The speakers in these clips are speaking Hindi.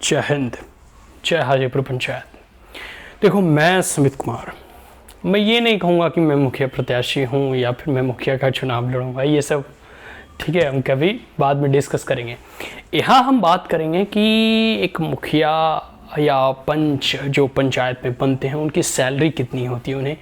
जय हिंद, जय हाजीपुर पंचायत। देखो, मैं स्मित कुमार, मैं ये नहीं कहूँगा कि मैं मुखिया प्रत्याशी हूँ या फिर मैं मुखिया का चुनाव लड़ूंगा, ये सब ठीक है, हम कभी बाद में डिस्कस करेंगे। यहाँ हम बात करेंगे कि एक मुखिया या पंच जो पंचायत में बनते हैं उनकी सैलरी कितनी होती है, उन्हें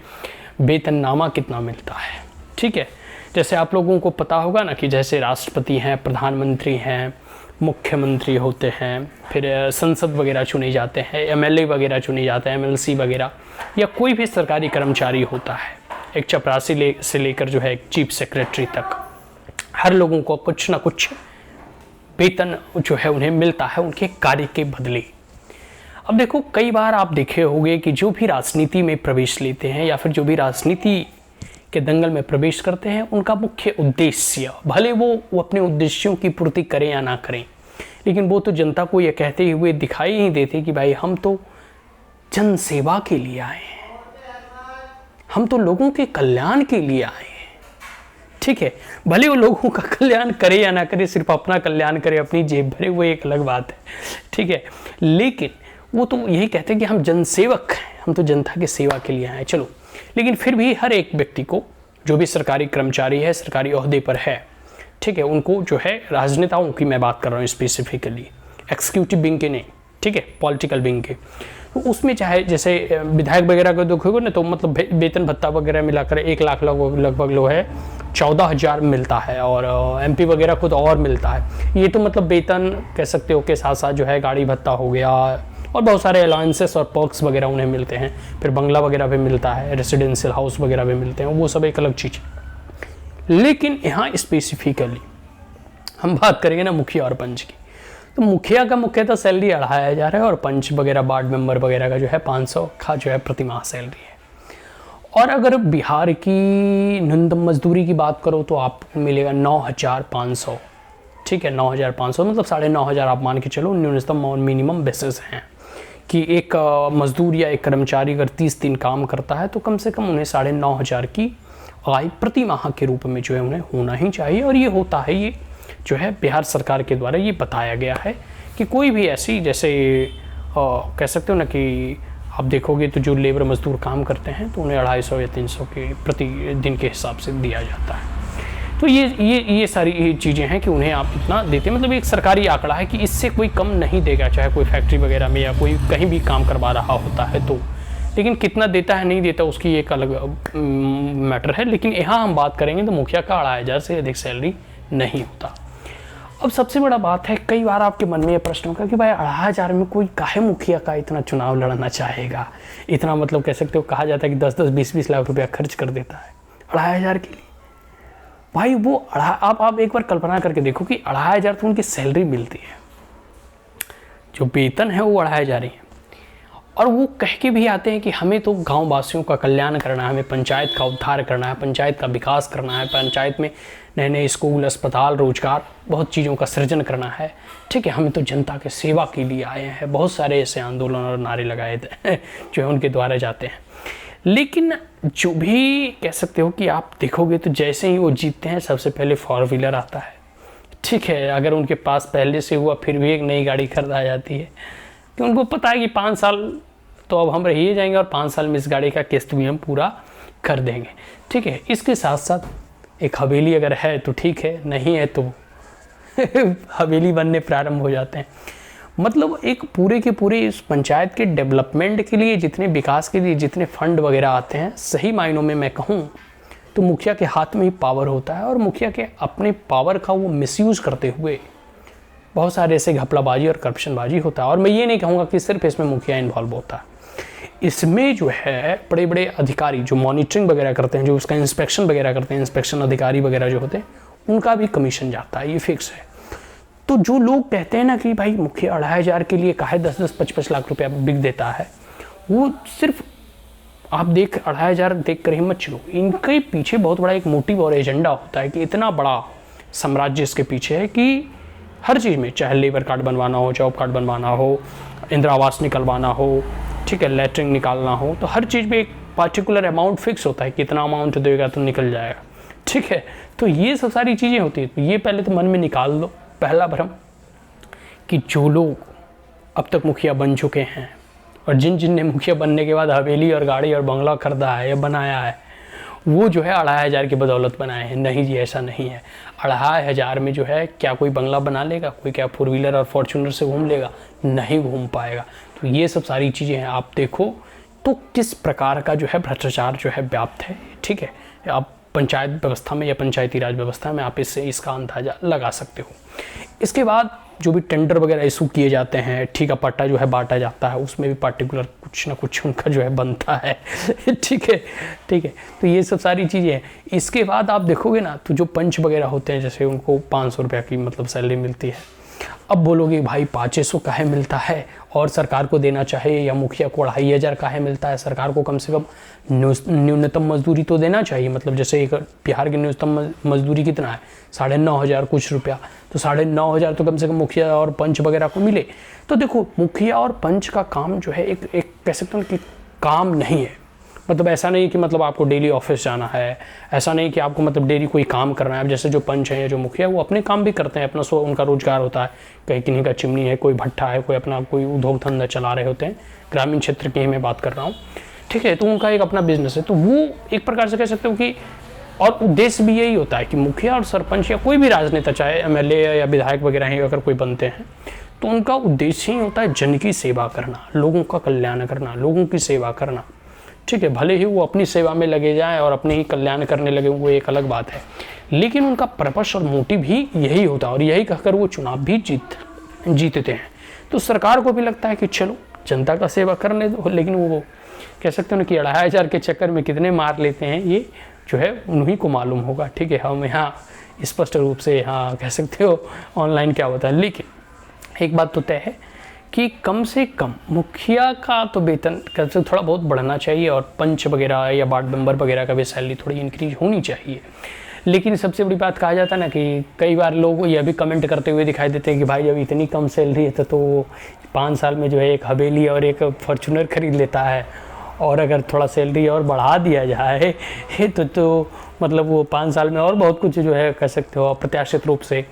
वेतननामा कितना मिलता है। ठीक है, जैसे आप लोगों को पता होगा ना कि जैसे राष्ट्रपति हैं, प्रधानमंत्री हैं, मुख्यमंत्री होते हैं, फिर संसद वगैरह चुने जाते हैं, एमएलए वगैरह चुने जाते हैं, एमएलसी वगैरह, या कोई भी सरकारी कर्मचारी होता है, एक चपरासी से लेकर जो है एक चीफ सेक्रेटरी तक, हर लोगों को कुछ ना कुछ वेतन जो है उन्हें मिलता है उनके कार्य के बदले। अब देखो, कई बार आप देखे होंगे कि जो भी राजनीति में प्रवेश लेते हैं या फिर जो भी राजनीति के दंगल में प्रवेश करते हैं, उनका मुख्य उद्देश्य, भले वो अपने उद्देश्यों की पूर्ति करें या ना करें, लेकिन वो तो जनता को ये कहते हुए दिखाई ही देते कि भाई हम तो जन सेवा के लिए आए हैं, हम तो लोगों के कल्याण के लिए आए हैं। ठीक है, भले वो लोगों का कल्याण करे या ना करे, सिर्फ अपना कल्याण करे, अपनी जेब भरे, वो एक अलग बात है। ठीक है, लेकिन वो तो यही कहते हैं कि हम जनसेवक हैं, हम तो जनता की सेवा के लिए आए। चलो, लेकिन फिर भी हर एक व्यक्ति को, जो भी सरकारी कर्मचारी है, सरकारी ओहदे पर है, ठीक है, उनको जो है, राजनेताओं की मैं बात कर रहा हूँ स्पेसिफिकली, एग्जीक्यूटिव विंग के नहीं, ठीक है, पॉलिटिकल विंग के, तो उसमें चाहे जैसे विधायक वगैरह को देखोगे ना, तो मतलब वेतन भत्ता वगैरह मिलाकर 1 लाख लगभग लो है, 14,000 मिलता है, और एमपी वगैरह को तो और मिलता है। ये तो मतलब वेतन कह सकते हो के साथ साथ जो है गाड़ी भत्ता हो गया और बहुत सारे अलाउंसेस और पर्क्स वगैरह उन्हें मिलते हैं, फिर बंगला वगैरह भी मिलता है, रेसिडेंशियल हाउस वगैरह भी मिलते हैं, वो सब एक अलग चीज़ है। लेकिन यहाँ स्पेसिफिकली हम बात करेंगे ना मुखिया और पंच की, तो मुखिया का मुख्यतः सैलरी 2,500 है और पंच वगैरह वार्ड मेंबर वगैरह का जो है 500 का जो है प्रति माह सैलरी है। और अगर बिहार की न्यूनतम मजदूरी की बात करो तो आपको मिलेगा 9,500। ठीक है, 9,500 मतलब 9,500 आप मान के चलो, न्यूनतम और मिनिमम बेसिस हैं कि एक मजदूर या एक कर्मचारी अगर 30 दिन काम करता है तो कम से कम उन्हें 9,500 की आय प्रति माह के रूप में जो है उन्हें होना ही चाहिए। और ये होता है, ये जो है बिहार सरकार के द्वारा ये बताया गया है कि कोई भी ऐसी, जैसे कह सकते हो ना कि आप देखोगे तो जो लेबर मजदूर काम करते हैं तो उन्हें 250 या 300 के प्रति दिन के हिसाब से दिया जाता है। तो ये सारी चीज़ें हैं कि उन्हें आप इतना देते हैं, मतलब एक सरकारी आंकड़ा है कि इससे कोई कम नहीं देगा, चाहे कोई फैक्ट्री वगैरह में या कोई कहीं भी काम करवा रहा होता है तो। लेकिन कितना देता है नहीं देता उसकी एक अलग मैटर है। लेकिन यहाँ हम बात करेंगे तो मुखिया का 2,500 से अधिक सैलरी नहीं होता। अब सबसे बड़ा बात है, कई बार आपके मन में ये प्रश्न होगा कि भाई 2,500 में कोई काहे मुखिया का इतना चुनाव लड़ना चाहेगा, इतना मतलब कह सकते हो, कहा जाता है कि 10-10, 20-20 लाख रुपया खर्च कर देता है 2,500 के लिए। भाई वो आप एक बार कल्पना करके देखो कि 2,500 तो उनकी सैलरी मिलती है, जो वेतन है वो 2,500 ही है, और वो कह के भी आते हैं कि हमें तो गांव वासियों का कल्याण करना है, हमें पंचायत का उद्धार करना है, पंचायत का विकास करना है, पंचायत में नए नए स्कूल, अस्पताल, रोजगार, बहुत चीज़ों का सृजन करना है। ठीक है, हमें तो जनता के सेवा के लिए आए हैं। बहुत सारे ऐसे आंदोलन और नारे लगाए थे जो है उनके द्वारा जाते हैं। लेकिन जो भी कह सकते हो कि आप देखोगे तो जैसे ही वो जीतते हैं सबसे पहले 4 व्हीलर आता है। ठीक है, अगर उनके पास पहले से हुआ फिर भी एक नई गाड़ी खरीदा जाती है, कि उनको पता है कि 5 साल तो अब हम रह ही जाएंगे और 5 साल में इस गाड़ी का किस्त भी हम पूरा कर देंगे। ठीक है, इसके साथ साथ एक हवेली अगर है तो ठीक है, नहीं है तो हवेली बनने प्रारंभ हो जाते हैं। मतलब एक पूरे के पूरे इस पंचायत के डेवलपमेंट के लिए, जितने विकास के लिए जितने फंड वगैरह आते हैं, सही मायनों में मैं कहूँ तो मुखिया के हाथ में ही पावर होता है, और मुखिया के अपने पावर का वो मिसयूज़ करते हुए बहुत सारे ऐसे घपलाबाजी और करप्शनबाजी होता है। और मैं ये नहीं कहूँगा कि सिर्फ इसमें मुखिया इन्वॉल्व होता है, इसमें जो है बड़े बड़े अधिकारी जो मॉनिटरिंग वगैरह करते हैं, जो उसका इंस्पेक्शन वगैरह करते हैं, इंस्पेक्शन अधिकारी वगैरह जो होते हैं, उनका भी कमीशन जाता है, ये फिक्स है। तो जो लोग कहते हैं ना कि भाई मुखिया 2,500 के लिए काहे 10-10, 25 लाख रुपया बिक देता है, वो सिर्फ आप 2,500 देख कर ही मत चलो, इनके पीछे बहुत बड़ा एक मोटिव और एजेंडा होता है कि इतना बड़ा साम्राज्य इसके पीछे है कि हर चीज़ में, चाहे लेबर कार्ड बनवाना हो, जॉब कार्ड बनवाना हो, इंदिरा आवास निकलवाना हो, ठीक है, लेटरिंग निकालना हो, तो हर चीज़ में एक पार्टिकुलर अमाउंट फिक्स होता है कि इतना अमाउंट देगा तो निकल जाएगा। ठीक है, तो ये सब सारी चीज़ें होती है। तो ये पहले तो मन में निकाल लो पहला भ्रम कि जो लोग अब तक मुखिया बन चुके हैं, और जिन जिन ने मुखिया बनने के बाद हवेली और गाड़ी और बंगला खरीदा है या बनाया है, वो जो है 2500 की बदौलत बनाए हैं। नहीं जी, ऐसा नहीं है। 2500 में जो है क्या कोई बंगला बना लेगा? कोई क्या 4 व्हीलर और फॉर्च्यूनर से घूम लेगा? नहीं घूम पाएगा। तो ये सब सारी चीज़ें हैं। आप देखो तो किस प्रकार का जो है भ्रष्टाचार जो है व्याप्त है। ठीक है, आप पंचायत व्यवस्था में या पंचायती राज व्यवस्था में आप इससे इसका अंदाजा लगा सकते हो। इसके बाद जो भी टेंडर वगैरह इशू किए जाते हैं, ठीका पट्टा जो है बांटा जाता है, उसमें भी पार्टिकुलर कुछ ना कुछ उनका जो है बनता है। ठीक है, ठीक है। तो ये सब सारी चीज़ें हैं। इसके बाद आप देखोगे ना, तो जो पंच वगैरह होते हैं, जैसे उनको 500 रुपये की मतलब सैलरी मिलती है। अब बोलोगे भाई 500 काहे मिलता है और सरकार को देना चाहिए, या मुखिया को 2500 काहे मिलता है? सरकार को कम से कम न्यूनतम मजदूरी तो देना चाहिए। मतलब जैसे एक बिहार की न्यूनतम मजदूरी कितना है? 9500 कुछ रुपया। तो 9500 तो कम से कम मुखिया और पंच वगैरह को मिले। तो देखो, मुखिया और पंच का काम जो है एक कह सकते हैं कि काम नहीं है। मतलब ऐसा नहीं कि मतलब आपको डेली ऑफिस जाना है, ऐसा नहीं कि आपको मतलब डेली कोई काम करना है। अब जैसे जो पंच हैं या जो मुखिया, वो अपने काम भी करते हैं, अपना उनका रोजगार होता है। कहीं किन्हीं का चिमनी है, कोई भट्ठा है, कोई अपना कोई उद्योग धंधा चला रहे होते हैं। ग्रामीण क्षेत्र की ही मैं बात कर रहा हूँ। ठीक है, तो उनका एक अपना बिजनेस है। तो वो एक प्रकार से कह सकते हो कि, और उद्देश्य भी यही होता है कि मुखिया और सरपंच या कोई भी राजनेता, चाहे MLA या विधायक वगैरह ही अगर कोई बनते हैं, तो उनका उद्देश्य ही होता है जन की सेवा करना, लोगों का कल्याण करना, लोगों की सेवा करना। ठीक है, भले ही वो अपनी सेवा में लगे जाएं और अपने ही कल्याण करने लगे, वो एक अलग बात है, लेकिन उनका पर्पस और मोटिव भी यही होता है, और यही कहकर वो चुनाव भी जीतते हैं। तो सरकार को भी लगता है कि चलो जनता का सेवा करने दो, लेकिन वो कह सकते हैं कि 2500 के चक्कर में कितने मार लेते हैं, ये जो है उन्हीं को मालूम होगा। ठीक है, हम यहाँ स्पष्ट रूप से यहाँ कह सकते हो ऑनलाइन क्या होता है। लेकिन एक बात तो तय है कि कम से कम मुखिया का तो वेतन कैसे थोड़ा बहुत बढ़ना चाहिए, और पंच वगैरह या वार्ड मेंबर वगैरह का भी सैलरी थोड़ी इंक्रीज होनी चाहिए। लेकिन सबसे बड़ी बात कहा जाता है ना कि कई बार लोग यह भी कमेंट करते हुए दिखाई देते हैं कि भाई जब इतनी कम सैलरी है तो 5 साल में जो है एक हवेली और एक फॉर्च्यूनर खरीद लेता है, और अगर थोड़ा सैलरी और बढ़ा दिया जाए तो मतलब वो 5 साल में और बहुत कुछ जो है कह सकते हो अप्रत्याशित रूप से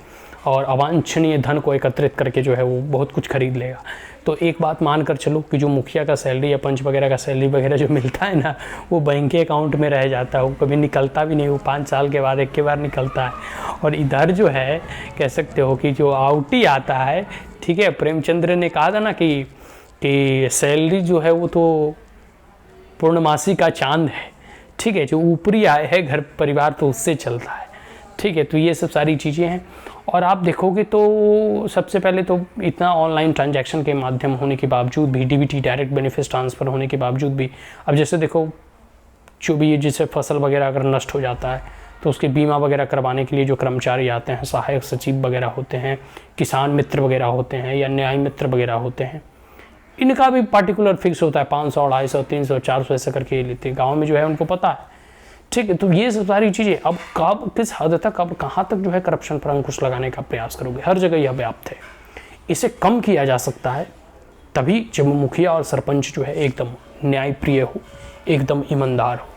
और अवांछनीय धन को एकत्रित करके जो है वो बहुत कुछ खरीद लेगा। तो एक बात मान कर चलो कि जो मुखिया का सैलरी या पंच वगैरह का सैलरी वगैरह जो मिलता है ना, वो बैंक के अकाउंट में रह जाता है, वो कभी निकलता भी नहीं, वो 5 साल के बाद एक के बार निकलता है। और इधर जो है कह सकते हो कि जो आउटी आता है, ठीक है, प्रेमचंद्र ने कहा था ना कि सैलरी जो है वो तो पूर्णमासी का चांद है। ठीक है, जो ऊपरी आय है घर परिवार तो उससे चलता है। ठीक है, तो ये सब सारी चीज़ें हैं। और आप देखोगे तो सबसे पहले तो इतना ऑनलाइन ट्रांजैक्शन के माध्यम होने के बावजूद भी, DBT डायरेक्ट बेनिफिट ट्रांसफ़र होने के बावजूद भी, अब जैसे देखो जो भी जिससे फसल वगैरह अगर नष्ट हो जाता है तो उसके बीमा वगैरह करवाने के लिए जो कर्मचारी आते हैं, सहायक सचिव वगैरह होते हैं, किसान मित्र वगैरह होते हैं या न्याय मित्र वगैरह होते हैं, इनका भी पार्टिकुलर फिक्स होता है 500, 250, 300, 400 ऐसा करके लेते हैं। गाँव में जो है उनको पता है। ठीक है, तो ये सब सारी चीज़ें अब कब किस हद तक, अब कहाँ तक जो है करप्शन पर अंकुश लगाने का प्रयास करोगे? हर जगह यह व्याप्त है। इसे कम किया जा सकता है तभी जब मुखिया और सरपंच जो है एकदम न्यायप्रिय हो, एकदम ईमानदार हो।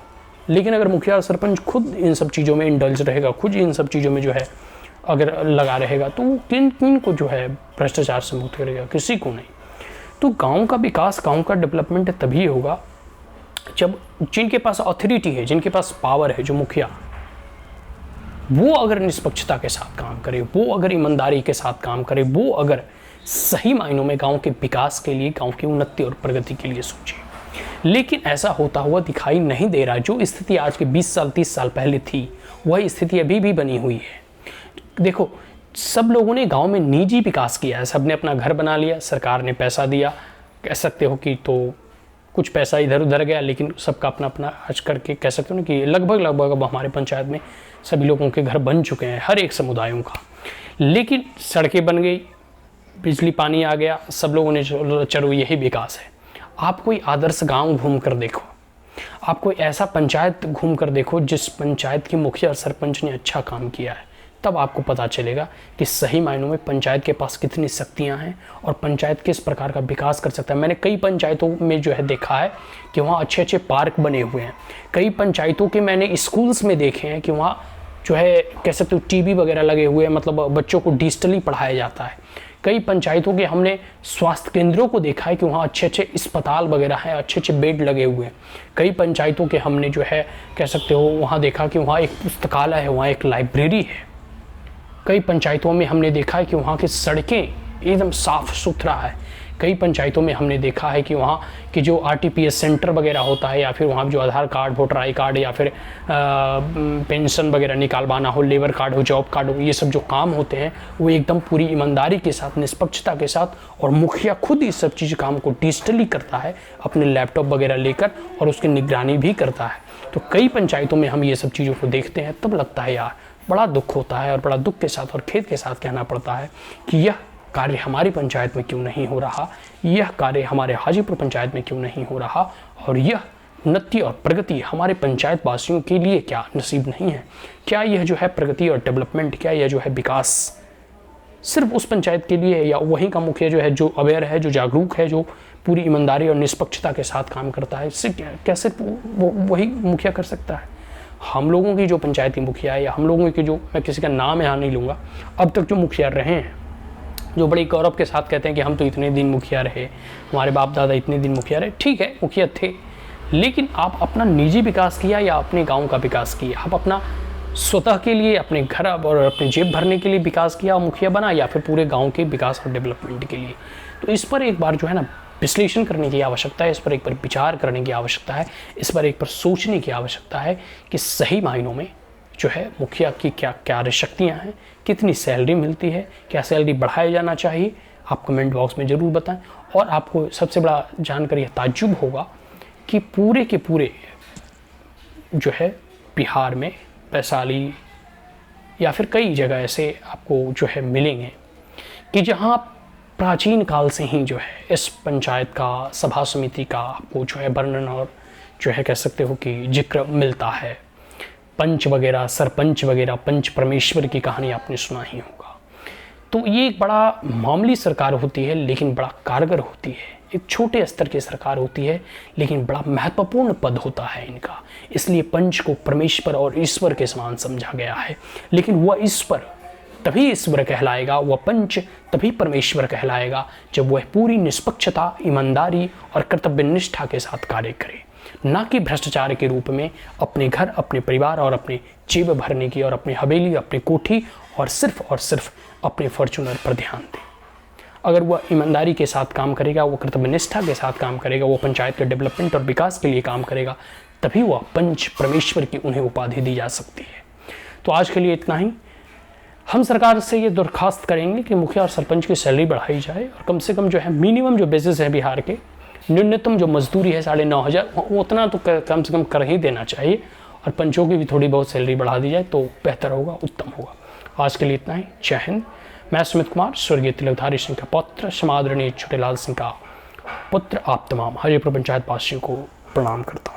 लेकिन अगर मुखिया और सरपंच खुद इन सब चीज़ों में इंडल्ज रहेगा, खुद इन सब चीज़ों में जो है अगर लगा रहेगा, तो वो किन को जो है भ्रष्टाचार से मुक्त करेगा? किसी को नहीं। तो गाँव का विकास, गाँव का डेवलपमेंट तभी होगा जब जिनके पास अथॉरिटी है, जिनके पास पावर है, जो मुखिया, वो अगर निष्पक्षता के साथ काम करे, वो अगर ईमानदारी के साथ काम करे, वो अगर सही मायनों में गांव के विकास के लिए, गांव की उन्नति और प्रगति के लिए सोचे। लेकिन ऐसा होता हुआ दिखाई नहीं दे रहा। जो स्थिति आज के 20 साल 30 साल पहले थी, वही स्थिति अभी भी बनी हुई है। देखो, सब लोगों ने गाँव में निजी विकास किया है, सबने अपना घर बना लिया, सरकार ने पैसा दिया, कह सकते हो कि तो कुछ पैसा इधर उधर गया, लेकिन सबका अपना अपना आज करके कह सकते हो ना कि लगभग अब हमारे पंचायत में सभी लोगों के घर बन चुके हैं, हर एक समुदायों का। लेकिन सड़कें बन गई, बिजली पानी आ गया, सब लोगों ने चलो यही विकास है। आप कोई आदर्श गांव घूम कर देखो, आप कोई ऐसा पंचायत घूम कर देखो जिस पंचायत की मुखिया और सरपंच ने अच्छा काम किया है, तब आपको पता चलेगा कि सही मायनों में पंचायत के पास कितनी शक्तियां हैं और पंचायत किस प्रकार का विकास कर सकता है। मैंने कई पंचायतों में जो है देखा है कि वहाँ अच्छे अच्छे पार्क बने हुए हैं। कई पंचायतों के मैंने स्कूल्स में देखे हैं कि वहाँ जो है कह सकते हो TV वगैरह लगे हुए हैं, मतलब बच्चों को डिजिटली पढ़ाया जाता है। कई पंचायतों के हमने स्वास्थ्य केंद्रों को देखा है कि वहाँ अच्छे अच्छे अस्पताल वगैरह हैं, अच्छे अच्छे बेड लगे हुए हैं। कई पंचायतों के हमने जो है कह सकते हो वहाँ देखा कि वहाँ एक पुस्तकालय है, वहाँ एक लाइब्रेरी है। कई पंचायतों में हमने देखा है कि वहाँ की सड़कें एकदम साफ़ सुथरा है। कई पंचायतों में हमने देखा है कि वहाँ की जो RTPS सेंटर वगैरह होता है, या फिर वहाँ जो आधार कार्ड, वोटर आई कार्ड, या फिर पेंशन वगैरह निकालवाना हो, लेबर कार्ड हो, जॉब कार्ड हो, ये सब जो काम होते हैं वो एकदम पूरी ईमानदारी के साथ, निष्पक्षता के साथ, और मुखिया खुद इस सब चीज़ काम को डिजिटली करता है अपने लैपटॉप वगैरह लेकर, और उसकी निगरानी भी करता है। तो कई पंचायतों में हम ये सब चीज़ों को देखते हैं, तब लगता है यार बड़ा दुख होता है, और बड़ा दुख के साथ और खेद के साथ कहना पड़ता है कि यह कार्य हमारी पंचायत में क्यों नहीं हो रहा, यह कार्य हमारे हाजीपुर पंचायत में क्यों नहीं हो रहा, और यह उन्नति और प्रगति हमारे पंचायत वासियों के लिए क्या नसीब नहीं है। क्या यह जो है प्रगति और डेवलपमेंट, क्या यह जो है विकास सिर्फ उस पंचायत के लिए है, या वहीं का मुखिया जो है, जो अवेयर है, जो जागरूक है, जो पूरी ईमानदारी और निष्पक्षता के साथ काम करता है, इससे क्या सिर्फ वही मुखिया कर सकता है? हम लोगों की जो पंचायती मुखिया है, या हम लोगों की जो, मैं किसी का नाम यहाँ नहीं लूँगा, अब तक जो मुखिया रहे हैं, जो बड़ी गौरव के साथ कहते हैं कि हम तो इतने दिन मुखिया रहे, हमारे बाप दादा इतने दिन मुखिया रहे, ठीक है मुखिया थे, लेकिन आप अपना निजी विकास किया या अपने गांव का विकास किया? आप अपना स्वतः के लिए, अपने घर और अपने जेब भरने के लिए विकास किया और मुखिया बना, या फिर पूरे गांव के विकास और डेवलपमेंट के लिए? तो इस पर एक बार जो है ना विश्लेषण करने की आवश्यकता है, इस पर एक बार विचार करने की आवश्यकता है, इस पर एक बार सोचने की आवश्यकता है कि सही मायनों में जो है मुखिया की क्या कार्यशक्तियाँ हैं, कितनी सैलरी मिलती है, क्या सैलरी बढ़ाया जाना चाहिए? आप कमेंट बॉक्स में ज़रूर बताएं। और आपको सबसे बड़ा जानकर यह ताज्जुब होगा कि पूरे के पूरे जो है बिहार में, वैशाली या फिर कई जगह ऐसे आपको जो है मिलेंगे कि जहाँ प्राचीन काल से ही जो है इस पंचायत का, सभा समिति का आपको जो है वर्णन और जो है कह सकते हो कि जिक्र मिलता है। पंच वगैरह, सरपंच वगैरह, पंच परमेश्वर की कहानी आपने सुना ही होगा। तो ये एक बड़ा मामूली सरकार होती है, लेकिन बड़ा कारगर होती है। एक छोटे स्तर की सरकार होती है, लेकिन बड़ा महत्वपूर्ण पद होता है इनका। इसलिए पंच को परमेश्वर और ईश्वर के समान समझा गया है। लेकिन वह ईश्वर तभी ईश्वर कहलाएगा, वह पंच तभी परमेश्वर कहलाएगा जब वह पूरी निष्पक्षता, ईमानदारी और कर्तव्यनिष्ठा के साथ कार्य करे, ना कि भ्रष्टाचार के रूप में अपने घर, अपने परिवार और अपने जेब भरने की, और अपनी हवेली, अपनी कोठी और सिर्फ अपने फॉर्च्यूनर पर ध्यान दे। अगर वह ईमानदारी के साथ काम करेगा, वो कर्तव्यनिष्ठा के साथ काम करेगा, वो पंचायत के डेवलपमेंट और विकास के लिए काम करेगा, तभी वह पंच परमेश्वर की उन्हें उपाधि दी जा सकती है। तो आज के लिए इतना ही। हम सरकार से ये दरख्वास्त करेंगे कि मुखिया और सरपंच की सैलरी बढ़ाई जाए, और कम से कम जो है मिनिमम जो बेसिस है बिहार के, न्यूनतम जो मजदूरी है 9,500, उतना तो कम से कम कर ही देना चाहिए, और पंचों की भी थोड़ी बहुत सैलरी बढ़ा दी जाए तो बेहतर होगा, उत्तम होगा। आज के लिए इतना ही। जय हिंद। मैं सुमित कुमार, स्वर्गीय तिलकधारी सिंह का पौत्र, समादरणीय छोटेलाल सिंह का पुत्र, आप तमाम हाजीपुर पंचायत वासियों को प्रणाम करता हूँ।